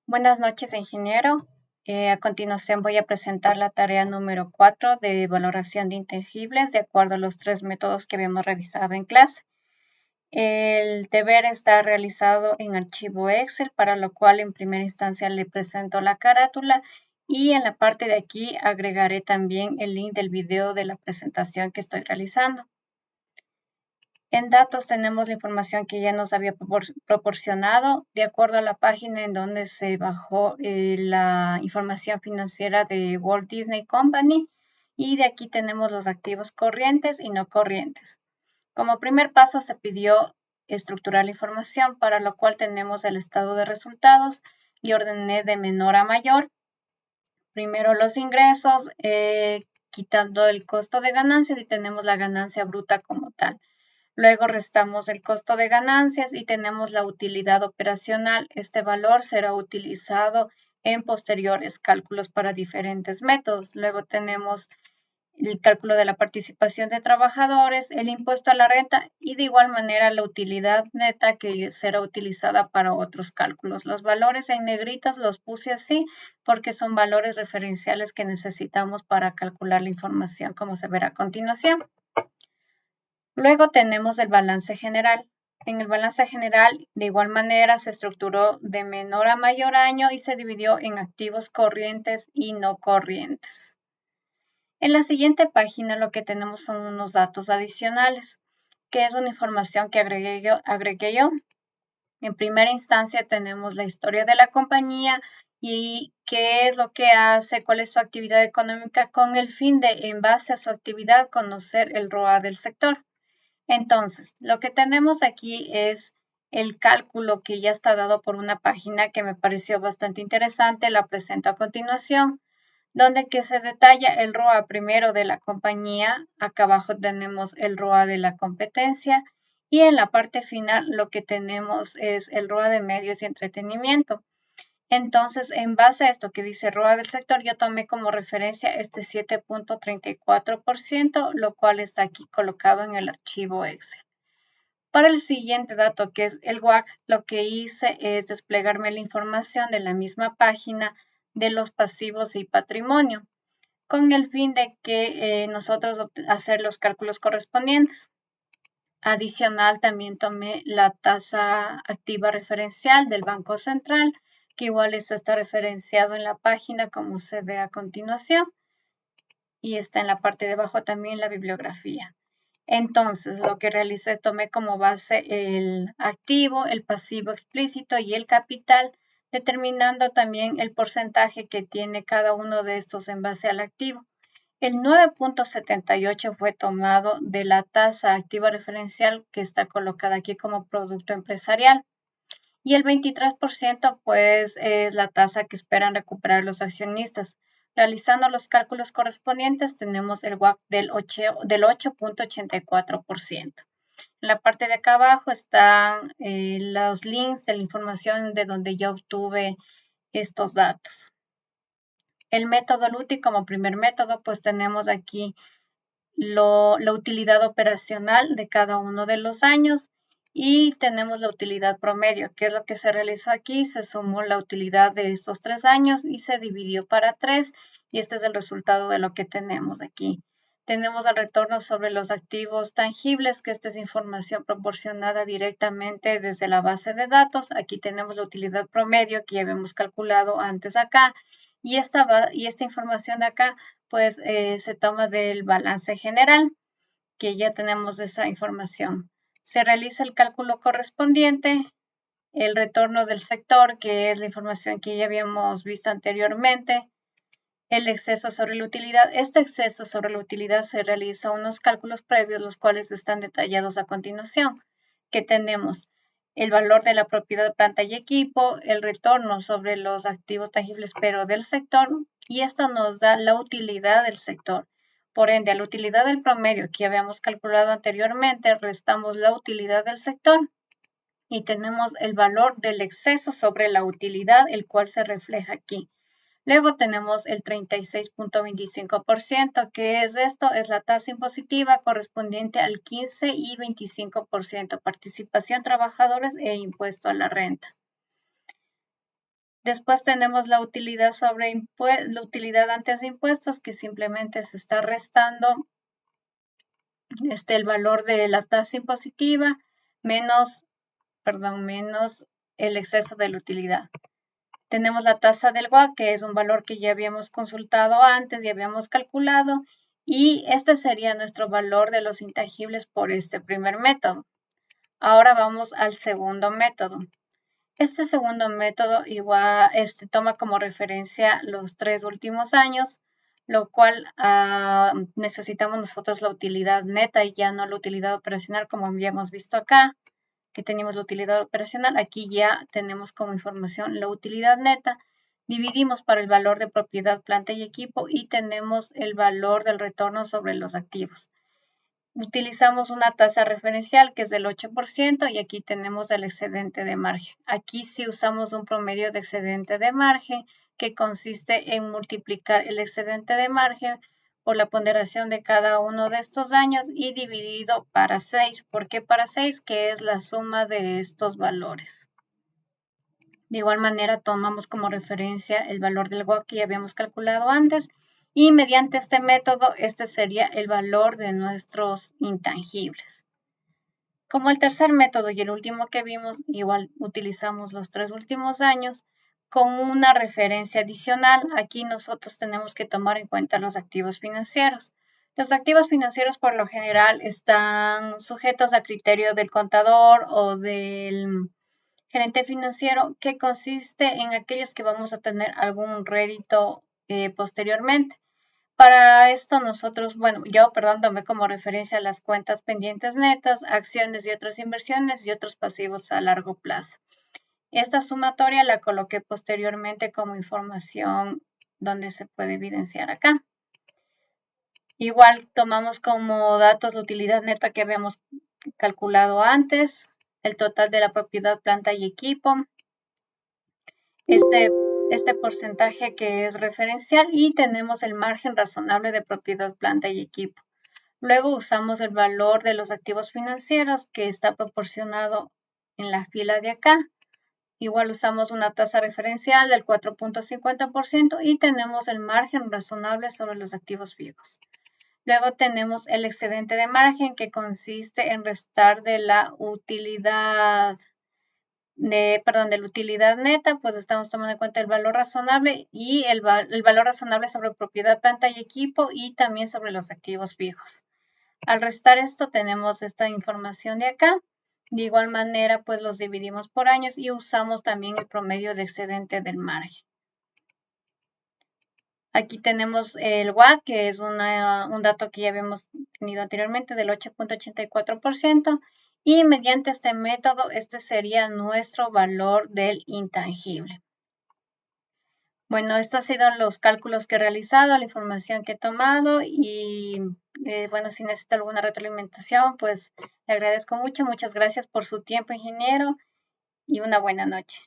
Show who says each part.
Speaker 1: Buenas noches, ingeniero. A continuación voy a presentar la tarea número 4 de valoración de intangibles de acuerdo a los 3 métodos que habíamos revisado en clase. El deber está realizado en archivo Excel, para lo cual en primera instancia le presento la carátula y en la parte de aquí agregaré también el link del video de la presentación que estoy realizando. En datos tenemos la información que ya nos había proporcionado de acuerdo a la página en donde se bajó la información financiera de Walt Disney Company, y de aquí tenemos los activos corrientes y no corrientes. Como primer paso se pidió estructurar la información, para lo cual tenemos el estado de resultados y ordené de menor a mayor. Primero los ingresos, quitando el costo de ganancias, y tenemos la ganancia bruta como tal. Luego restamos el costo de ganancias y tenemos la utilidad operacional. Este valor será utilizado en posteriores cálculos para diferentes métodos. Luego tenemos el cálculo de la participación de trabajadores, el impuesto a la renta y de igual manera la utilidad neta, que será utilizada para otros cálculos. Los valores en negritas los puse así porque son valores referenciales que necesitamos para calcular la información, como se verá a continuación. Luego tenemos el balance general. En el balance general, de igual manera, se estructuró de menor a mayor año y se dividió en activos corrientes y no corrientes. En la siguiente página lo que tenemos son unos datos adicionales, que es una información que agregué yo. En primera instancia tenemos la historia de la compañía y qué es lo que hace, cuál es su actividad económica, con el fin de, en base a su actividad, conocer el ROA del sector. Entonces, lo que tenemos aquí es el cálculo que ya está dado por una página que me pareció bastante interesante. La presento a continuación, donde que se detalla el ROA primero de la compañía. Acá abajo tenemos el ROA de la competencia y en la parte final lo que tenemos es el ROA de medios y entretenimiento. Entonces, en base a esto que dice ROA del sector, yo tomé como referencia este 7.34%, lo cual está aquí colocado en el archivo Excel. Para el siguiente dato, que es el WACC, lo que hice es desplegarme la información de la misma página de los pasivos y patrimonio, con el fin de que nosotros hacer los cálculos correspondientes. Adicional, también tomé la tasa activa referencial del Banco Central, que igual esto está referenciado en la página como se ve a continuación, y está en la parte de abajo también la bibliografía. Entonces, lo que realicé, tomé como base el activo, el pasivo explícito y el capital, determinando también el porcentaje que tiene cada uno de estos en base al activo. El 9.78 fue tomado de la tasa activa referencial que está colocada aquí como producto empresarial. Y el 23% pues es la tasa que esperan recuperar los accionistas. Realizando los cálculos correspondientes tenemos el WACC del 8.84%. En la parte de acá abajo están los links de la información de donde yo obtuve estos datos. El método LUTI como primer método, pues tenemos aquí la utilidad operacional de cada uno de los años y tenemos la utilidad promedio, que es lo que se realizó aquí. Se sumó la utilidad de estos 3 años y se dividió para 3, y este es el resultado de lo que tenemos aquí. Tenemos el retorno sobre los activos tangibles, que esta es información proporcionada directamente desde la base de datos. Aquí tenemos la utilidad promedio que ya habíamos calculado antes acá, y esta información de acá pues se toma del balance general, que ya tenemos esa información. Se realiza el cálculo correspondiente, el retorno del sector, que es la información que ya habíamos visto anteriormente, el exceso sobre la utilidad. Este exceso sobre la utilidad se realiza unos cálculos previos, los cuales están detallados a continuación, que tenemos el valor de la propiedad de planta y equipo, el retorno sobre los activos tangibles pero del sector, y esto nos da la utilidad del sector. Por ende, a la utilidad del promedio que habíamos calculado anteriormente, restamos la utilidad del sector y tenemos el valor del exceso sobre la utilidad, el cual se refleja aquí. Luego tenemos el 36.25%, que es esto, es la tasa impositiva correspondiente al 15 y 25%, participación trabajadores e impuesto a la renta. Después tenemos la utilidad la utilidad antes de impuestos, que simplemente se está restando el valor de la tasa impositiva menos el exceso de la utilidad. Tenemos la tasa del WACC, que es un valor que ya habíamos consultado antes y habíamos calculado, y este sería nuestro valor de los intangibles por este primer método. Ahora vamos al segundo método. Este segundo método igual toma como referencia los 3 últimos años, lo cual necesitamos nosotros la utilidad neta y ya no la utilidad operacional como habíamos visto acá, que teníamos la utilidad operacional. Aquí ya tenemos como información la utilidad neta. Dividimos para el valor de propiedad, planta y equipo y tenemos el valor del retorno sobre los activos. Utilizamos una tasa referencial que es del 8% y aquí tenemos el excedente de margen. Aquí sí usamos un promedio de excedente de margen que consiste en multiplicar el excedente de margen por la ponderación de cada uno de estos años y dividido para 6. ¿Por qué para 6? Que es la suma de estos valores. De igual manera tomamos como referencia el valor del WACC que ya habíamos calculado antes y mediante este método, este sería el valor de nuestros intangibles. Como el tercer método y el último que vimos, igual utilizamos los 3 últimos años, con una referencia adicional, aquí nosotros tenemos que tomar en cuenta los activos financieros. Los activos financieros por lo general están sujetos a criterio del contador o del gerente financiero, que consiste en aquellos que vamos a tener algún rédito posteriormente. Para esto nosotros, tomé como referencia las cuentas pendientes netas, acciones y otras inversiones y otros pasivos a largo plazo. Esta sumatoria la coloqué posteriormente como información donde se puede evidenciar acá. Igual tomamos como datos la utilidad neta que habíamos calculado antes, el total de la propiedad, planta y equipo, este porcentaje que es referencial y tenemos el margen razonable de propiedad, planta y equipo. Luego usamos el valor de los activos financieros que está proporcionado en la fila de acá. Igual usamos una tasa referencial del 4.50% y tenemos el margen razonable sobre los activos fijos. Luego tenemos el excedente de margen que consiste en restar de la utilidad de la utilidad neta, pues estamos tomando en cuenta el valor razonable y el valor razonable sobre propiedad, planta y equipo y también sobre los activos fijos. Al restar esto tenemos esta información de acá. De igual manera, pues los dividimos por años y usamos también el promedio de excedente del margen. Aquí tenemos el WACC, que es un dato que ya habíamos tenido anteriormente del 8.84%. Y mediante este método, este sería nuestro valor del intangible. Bueno, estos han sido los cálculos que he realizado, la información que he tomado y si necesita alguna retroalimentación, pues le agradezco mucho. Muchas gracias por su tiempo, ingeniero, y una buena noche.